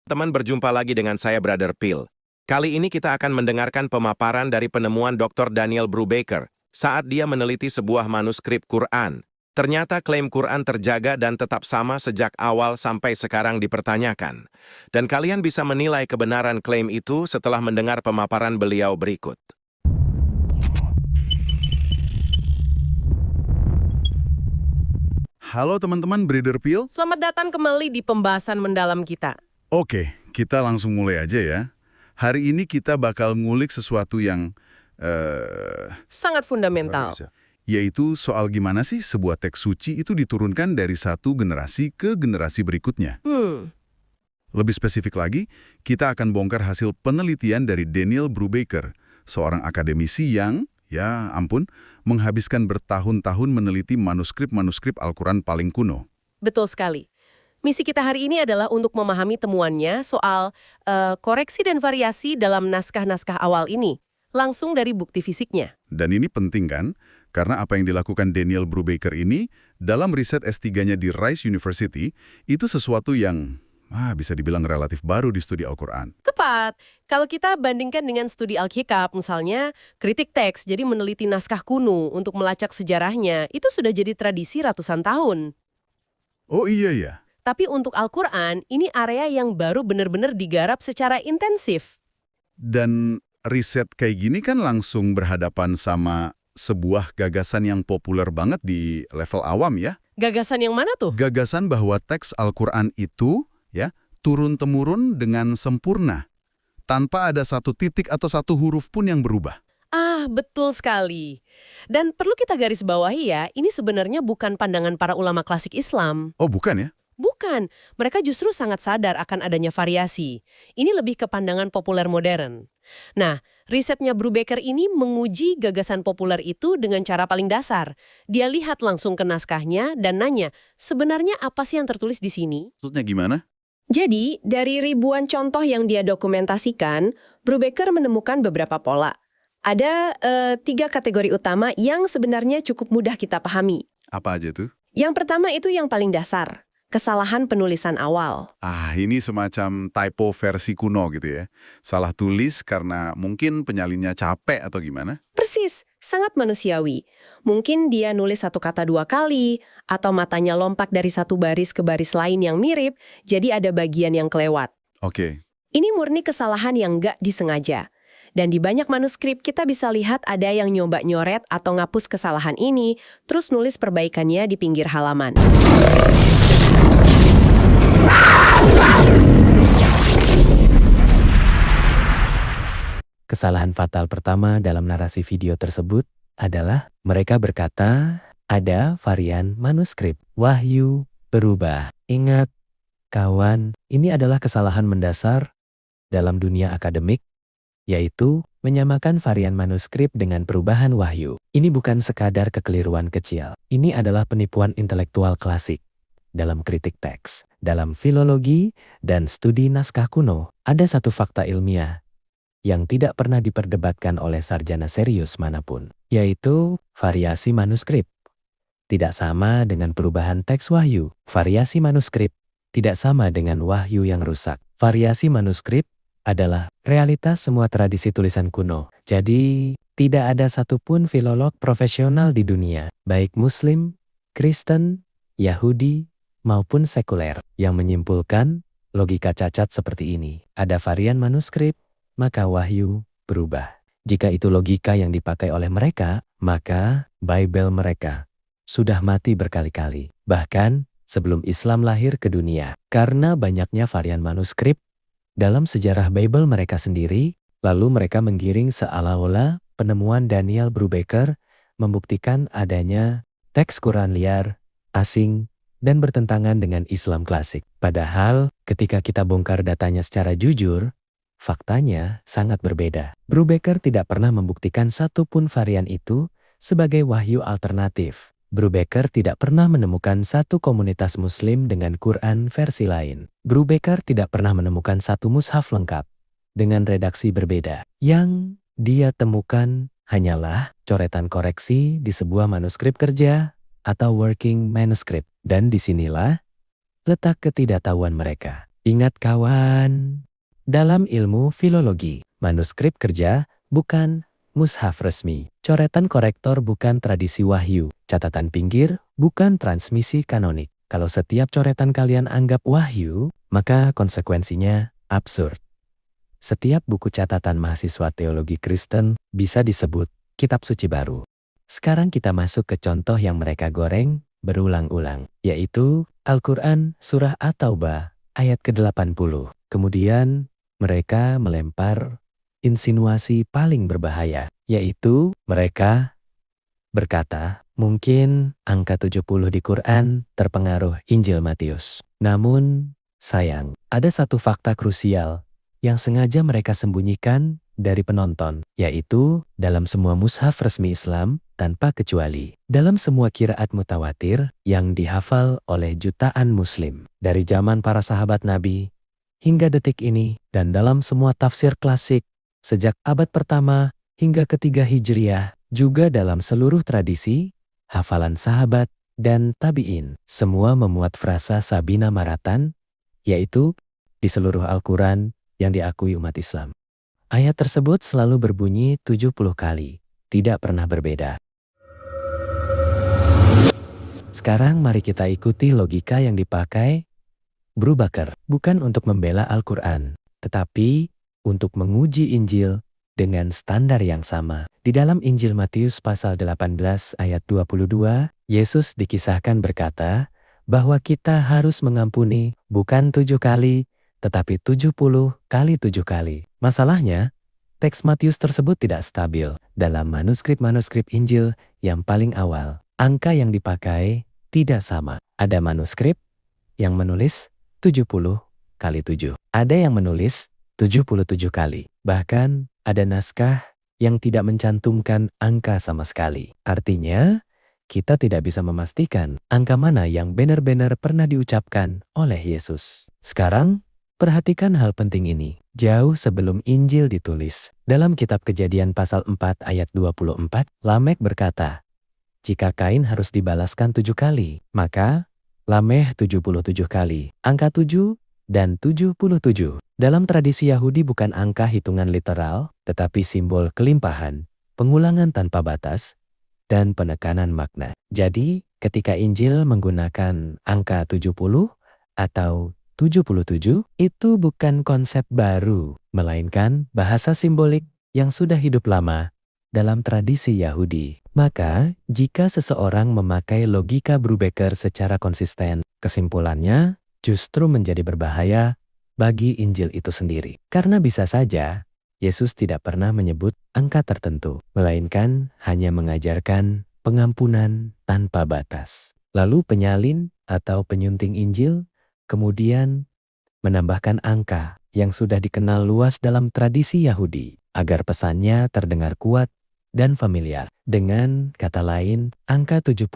Teman, berjumpa lagi dengan saya Brother Phil. Kali ini kita akan mendengarkan pemaparan dari penemuan Dr. Daniel Brubaker saat dia meneliti sebuah manuskrip Quran. Ternyata klaim Quran terjaga dan tetap sama sejak awal sampai sekarang dipertanyakan. Dan kalian bisa menilai kebenaran klaim itu setelah mendengar pemaparan beliau berikut. Halo teman-teman Brother Phil. Selamat datang kembali di pembahasan mendalam kita. Oke, kita langsung mulai aja ya. Hari ini kita bakal ngulik sesuatu yang Sangat fundamental. yaitu soal gimana sih sebuah teks suci itu diturunkan dari satu generasi ke generasi berikutnya. Lebih spesifik lagi, kita akan bongkar hasil penelitian dari Daniel Brubaker, seorang akademisi yang, ya ampun, menghabiskan bertahun-tahun meneliti manuskrip-manuskrip Al-Quran paling kuno. Betul sekali. Misi kita hari ini adalah untuk memahami temuannya soal koreksi dan variasi dalam naskah-naskah awal ini, langsung dari bukti fisiknya. Dan ini penting kan, karena apa yang dilakukan Daniel Brubaker ini dalam riset S3-nya di Rice University, itu sesuatu yang bisa dibilang relatif baru di studi Al-Quran. Tepat. Kalau kita bandingkan dengan studi Alkitab, misalnya kritik teks, jadi meneliti naskah kuno untuk melacak sejarahnya, itu sudah jadi tradisi ratusan tahun. Oh iya ya. Tapi untuk Al-Quran, ini area yang baru benar-benar digarap secara intensif. Dan riset kayak gini kan langsung berhadapan sama sebuah gagasan yang populer banget di level awam ya. Gagasan yang mana tuh? Gagasan bahwa teks Al-Quran itu ya turun-temurun dengan sempurna, tanpa ada satu titik atau satu huruf pun yang berubah. Betul sekali. Dan perlu kita garis bawahi ya, ini sebenarnya bukan pandangan para ulama klasik Islam. Oh bukan ya? Bukan, mereka justru sangat sadar akan adanya variasi. Ini lebih ke pandangan populer modern. Nah, risetnya Brubaker ini menguji gagasan populer itu dengan cara paling dasar. Dia lihat langsung ke naskahnya dan nanya, sebenarnya apa sih yang tertulis di sini? Maksudnya gimana? Jadi, dari ribuan contoh yang dia dokumentasikan, Brubaker menemukan beberapa pola. Ada 3 kategori utama yang sebenarnya cukup mudah kita pahami. Apa aja tuh? Yang pertama itu yang paling dasar. Kesalahan penulisan awal. Ini semacam typo versi kuno gitu ya. Salah tulis karena mungkin penyalinnya capek atau gimana? Persis, sangat manusiawi. Mungkin dia nulis satu kata 2 kali, atau matanya lompat dari satu baris ke baris lain yang mirip, jadi ada bagian yang kelewat. Oke. Ini murni kesalahan yang nggak disengaja. Dan di banyak manuskrip kita bisa lihat ada yang nyoba nyoret atau ngapus kesalahan ini, terus nulis perbaikannya di pinggir halaman. Kesalahan fatal pertama dalam narasi video tersebut adalah mereka berkata ada varian manuskrip. Wahyu berubah. Ingat, kawan, ini adalah kesalahan mendasar dalam dunia akademik, yaitu menyamakan varian manuskrip dengan perubahan wahyu. Ini bukan sekadar kekeliruan kecil. Ini adalah penipuan intelektual klasik. Dalam kritik teks, dalam filologi, dan studi naskah kuno, ada satu fakta ilmiah yang tidak pernah diperdebatkan oleh sarjana serius manapun, yaitu variasi manuskrip. Tidak sama dengan perubahan teks wahyu. Variasi manuskrip tidak sama dengan wahyu yang rusak. Variasi manuskrip adalah realitas semua tradisi tulisan kuno. Jadi, tidak ada satupun filolog profesional di dunia, baik Muslim, Kristen, Yahudi, maupun sekuler, yang menyimpulkan logika cacat seperti ini. Ada varian manuskrip, maka wahyu berubah. Jika itu logika yang dipakai oleh mereka, maka Bible mereka sudah mati berkali-kali. Bahkan sebelum Islam lahir ke dunia. Karena banyaknya varian manuskrip dalam sejarah Bible mereka sendiri, lalu mereka menggiring seolah-olah penemuan Daniel Brubaker membuktikan adanya teks Quran liar, asing, dan bertentangan dengan Islam klasik. Padahal, ketika kita bongkar datanya secara jujur, faktanya sangat berbeda. Brubaker tidak pernah membuktikan satupun varian itu sebagai wahyu alternatif. Brubaker tidak pernah menemukan satu komunitas Muslim dengan Quran versi lain. Brubaker tidak pernah menemukan satu mushaf lengkap dengan redaksi berbeda. Yang dia temukan hanyalah coretan koreksi di sebuah manuskrip kerja atau working manuscript. Dan disinilah letak ketidaktahuan mereka. Ingat kawan, dalam ilmu filologi, manuskrip kerja bukan mushaf resmi. Coretan korektor bukan tradisi wahyu. Catatan pinggir bukan transmisi kanonik. Kalau setiap coretan kalian anggap wahyu, maka konsekuensinya absurd. Setiap buku catatan mahasiswa teologi Kristen bisa disebut kitab suci baru. Sekarang kita masuk ke contoh yang mereka goreng berulang-ulang, yaitu Al-Quran Surah At-Taubah ayat ke-80. Kemudian mereka melempar insinuasi paling berbahaya, yaitu mereka berkata, mungkin angka 70 di Quran terpengaruh Injil Matius. Namun, sayang, ada satu fakta krusial yang sengaja mereka sembunyikan dari penonton, yaitu dalam semua mushaf resmi Islam tanpa kecuali, dalam semua qiraat mutawatir yang dihafal oleh jutaan muslim dari zaman para sahabat Nabi hingga detik ini, dan dalam semua tafsir klasik sejak abad pertama hingga ketiga Hijriah, juga dalam seluruh tradisi, hafalan sahabat dan tabi'in, semua memuat frasa Sabina Maratan, yaitu di seluruh Al-Quran yang diakui umat Islam. Ayat tersebut selalu berbunyi 70 kali, tidak pernah berbeda. Sekarang mari kita ikuti logika yang dipakai Abu Bakar, bukan untuk membela Al-Quran, tetapi untuk menguji Injil dengan standar yang sama. Di dalam Injil Matius pasal 18 ayat 22, Yesus dikisahkan berkata bahwa kita harus mengampuni bukan 7 kali, tetapi 70 kali 7 kali. Masalahnya, teks Matius tersebut tidak stabil. Dalam manuskrip-manuskrip Injil yang paling awal, angka yang dipakai tidak sama. Ada manuskrip yang menulis 70 kali 7. Ada yang menulis 77 kali. Bahkan ada naskah yang tidak mencantumkan angka sama sekali. Artinya, kita tidak bisa memastikan angka mana yang benar-benar pernah diucapkan oleh Yesus. Sekarang, perhatikan hal penting ini. Jauh sebelum Injil ditulis, dalam kitab Kejadian pasal 4 ayat 24, Lamek berkata, jika Kain harus dibalaskan 7 kali, maka Lameh 77 kali. Angka 7 dan 77. Dalam tradisi Yahudi bukan angka hitungan literal, tetapi simbol kelimpahan, pengulangan tanpa batas, dan penekanan makna. Jadi, ketika Injil menggunakan angka 70 atau 77, itu bukan konsep baru, melainkan bahasa simbolik yang sudah hidup lama dalam tradisi Yahudi. Maka, jika seseorang memakai logika Brubaker secara konsisten, kesimpulannya justru menjadi berbahaya bagi Injil itu sendiri. Karena bisa saja, Yesus tidak pernah menyebut angka tertentu, melainkan hanya mengajarkan pengampunan tanpa batas. Lalu penyalin atau penyunting Injil kemudian menambahkan angka yang sudah dikenal luas dalam tradisi Yahudi agar pesannya terdengar kuat dan familiar. Dengan kata lain, angka 70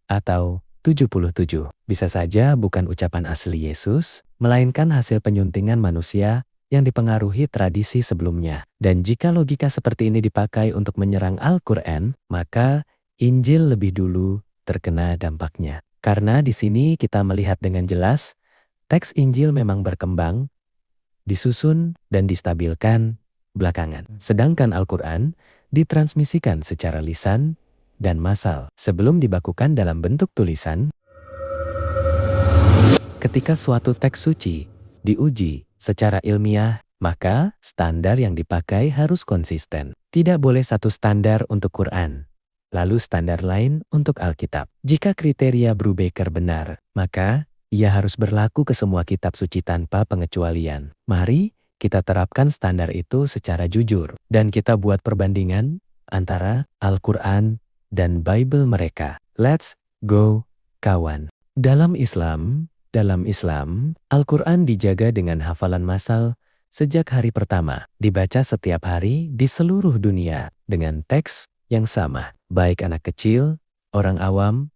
atau 77 bisa saja bukan ucapan asli Yesus, melainkan hasil penyuntingan manusia yang dipengaruhi tradisi sebelumnya. Dan jika logika seperti ini dipakai untuk menyerang Al-Quran, maka Injil lebih dulu terkena dampaknya. Karena di sini kita melihat dengan jelas, teks Injil memang berkembang, disusun, dan distabilkan belakangan. Sedangkan Al-Quran ditransmisikan secara lisan dan massal sebelum dibakukan dalam bentuk tulisan. Ketika suatu teks suci diuji secara ilmiah, maka standar yang dipakai harus konsisten. Tidak boleh satu standar untuk Quran, lalu standar lain untuk Alkitab. Jika kriteria Brubaker benar, maka ia harus berlaku ke semua kitab suci tanpa pengecualian. Mari kita terapkan standar itu secara jujur, dan kita buat perbandingan antara Al-Quran dan Bible mereka. Let's go, kawan. Dalam Islam, Al-Quran dijaga dengan hafalan massal sejak hari pertama, dibaca setiap hari di seluruh dunia dengan teks yang sama. Baik anak kecil, orang awam,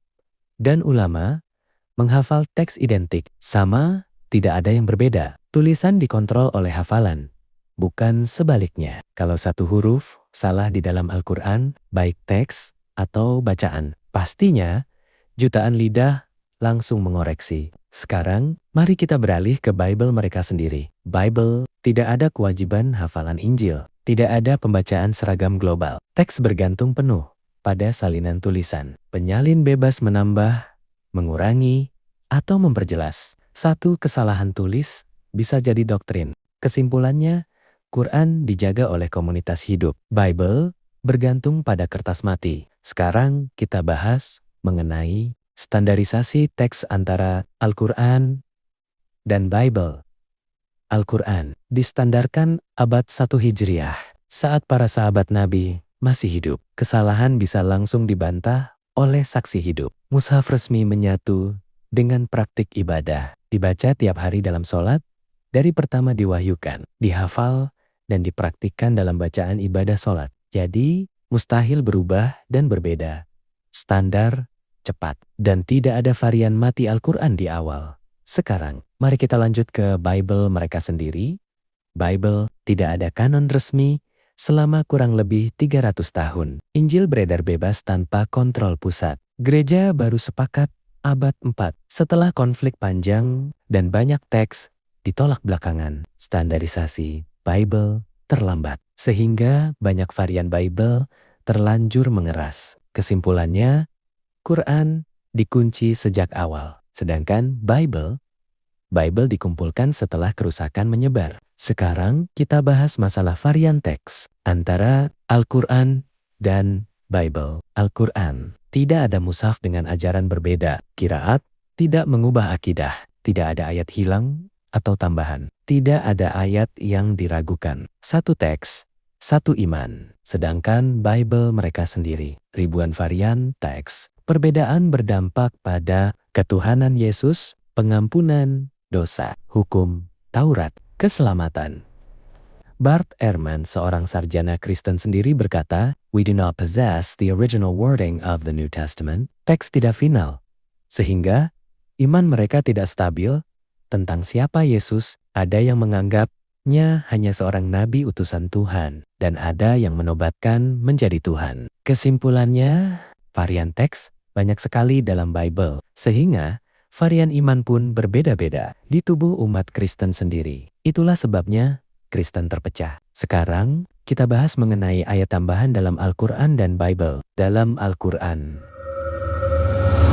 dan ulama menghafal teks identik, sama, tidak ada yang berbeda. Tulisan dikontrol oleh hafalan, bukan sebaliknya. Kalau satu huruf salah di dalam Al-Quran, baik teks atau bacaan, pastinya jutaan lidah langsung mengoreksi. Sekarang, mari kita beralih ke Bible mereka sendiri. Bible, tidak ada kewajiban hafalan Injil. Tidak ada pembacaan seragam global. Teks bergantung penuh pada salinan tulisan. Penyalin bebas menambah, mengurangi, atau memperjelas. Satu kesalahan tulis bisa jadi doktrin. Kesimpulannya, Quran dijaga oleh komunitas hidup. Bible bergantung pada kertas mati. Sekarang kita bahas mengenai standarisasi teks antara Al-Quran dan Bible. Al-Quran distandarkan abad 1 Hijriah. Saat para sahabat Nabi masih hidup, kesalahan bisa langsung dibantah oleh saksi hidup. Mushaf resmi menyatu dengan praktik ibadah. Dibaca tiap hari dalam sholat, dari pertama diwahyukan, dihafal, dan dipraktikkan dalam bacaan ibadah sholat. Jadi, mustahil berubah dan berbeda. Standar, cepat, dan tidak ada varian mati Al-Quran di awal. Sekarang, mari kita lanjut ke Bible mereka sendiri. Bible tidak ada kanon resmi selama kurang lebih 300 tahun. Injil beredar bebas tanpa kontrol pusat. Gereja baru sepakat abad 4 setelah konflik panjang dan banyak teks ditolak belakangan. Standarisasi Bible terlambat, sehingga banyak varian Bible terlanjur mengeras. Kesimpulannya, Quran dikunci sejak awal, sedangkan Bible dikumpulkan setelah kerusakan menyebar. Sekarang kita bahas masalah varian teks antara Al-Quran dan Bible. Al-Quran tidak ada mushaf dengan ajaran berbeda. Qiraat tidak mengubah akidah. Tidak ada ayat hilang atau tambahan. Tidak ada ayat yang diragukan. Satu teks, satu iman. Sedangkan Bible mereka sendiri, ribuan varian teks. Perbedaan berdampak pada ketuhanan Yesus, pengampunan dosa, hukum, Taurat, keselamatan. Bart Ehrman, seorang sarjana Kristen sendiri berkata, "We do not possess the original wording of the New Testament." Teks tidak final, sehingga iman mereka tidak stabil tentang siapa Yesus. Ada yang menganggapnya hanya seorang nabi utusan Tuhan, dan ada yang menobatkan menjadi Tuhan. Kesimpulannya, varian teks banyak sekali dalam Bible, sehingga varian iman pun berbeda-beda di tubuh umat Kristen sendiri. Itulah sebabnya Kristen terpecah. Sekarang, kita bahas mengenai ayat tambahan dalam Al-Quran dan Bible. Dalam Al-Quran,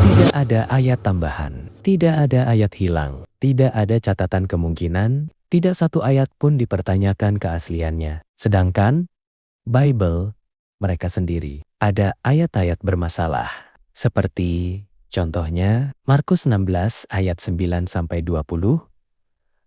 tidak ada ayat tambahan, tidak ada ayat hilang, tidak ada catatan kemungkinan, tidak satu ayat pun dipertanyakan keasliannya. Sedangkan, Bible, mereka sendiri, ada ayat-ayat bermasalah. Seperti, contohnya, Markus 16 ayat 9-20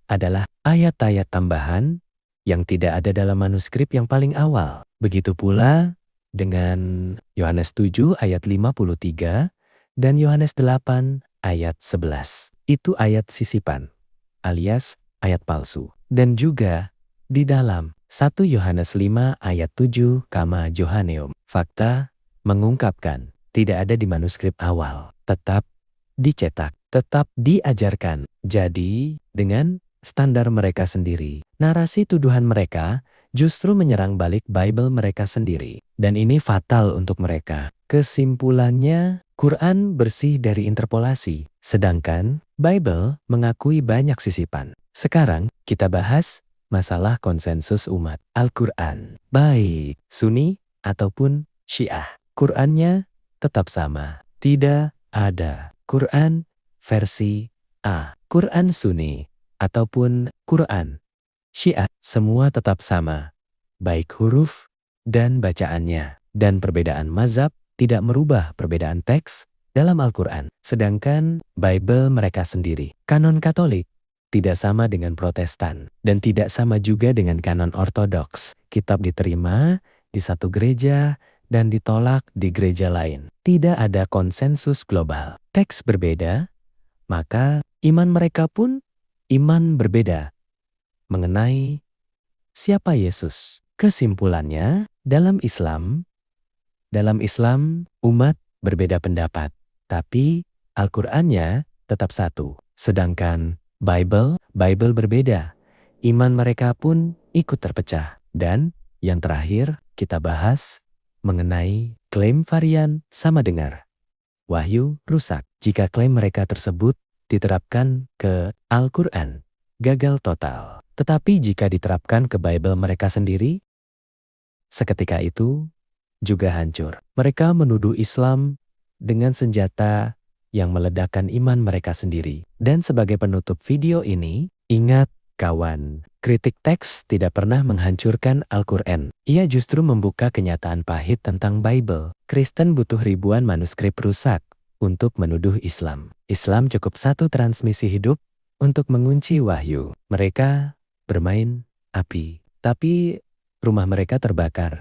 adalah ayat-ayat tambahan yang tidak ada dalam manuskrip yang paling awal. Begitu pula dengan Yohanes 7 ayat 53 dan Yohanes 8 ayat 11. Itu ayat sisipan, alias ayat palsu. Dan juga di dalam 1 Yohanes 5 ayat 7 kama Johanneum. Fakta mengungkapkan tidak ada di manuskrip awal, tetap dicetak, tetap diajarkan. Jadi, dengan standar mereka sendiri, narasi tuduhan mereka justru menyerang balik Bible mereka sendiri. Dan ini fatal untuk mereka. Kesimpulannya, Quran bersih dari interpolasi, sedangkan Bible mengakui banyak sisipan. Sekarang, kita bahas masalah konsensus umat. Al-Quran, baik Sunni ataupun Syiah, Qurannya tetap sama. Tidak ada Quran versi A, Quran Sunni, ataupun Quran Syiah, semua tetap sama, baik huruf dan bacaannya. Dan perbedaan mazhab tidak merubah perbedaan teks dalam Al-Quran. Sedangkan Bible mereka sendiri, kanon Katolik, tidak sama dengan Protestan, dan tidak sama juga dengan kanon Ortodoks. Kitab diterima di satu gereja dan ditolak di gereja lain. Tidak ada konsensus global. Teks berbeda, maka iman mereka pun iman berbeda mengenai siapa Yesus. Kesimpulannya, dalam Islam umat berbeda pendapat, tapi Al-Qur'annya tetap satu. Sedangkan Bible berbeda. Iman mereka pun ikut terpecah. Dan yang terakhir, kita bahas mengenai klaim varian sama dengar. Wahyu rusak. Jika klaim mereka tersebut diterapkan ke Al-Quran, gagal total. Tetapi jika diterapkan ke Bible mereka sendiri, seketika itu juga hancur. Mereka menuduh Islam dengan senjata yang meledakkan iman mereka sendiri. Dan sebagai penutup video ini, ingat kawan, kritik teks tidak pernah menghancurkan Al-Quran. Ia justru membuka kenyataan pahit tentang Bible. Kristen butuh ribuan manuskrip rusak untuk menuduh Islam. Islam cukup satu transmisi hidup untuk mengunci wahyu. Mereka bermain api, tapi rumah mereka terbakar.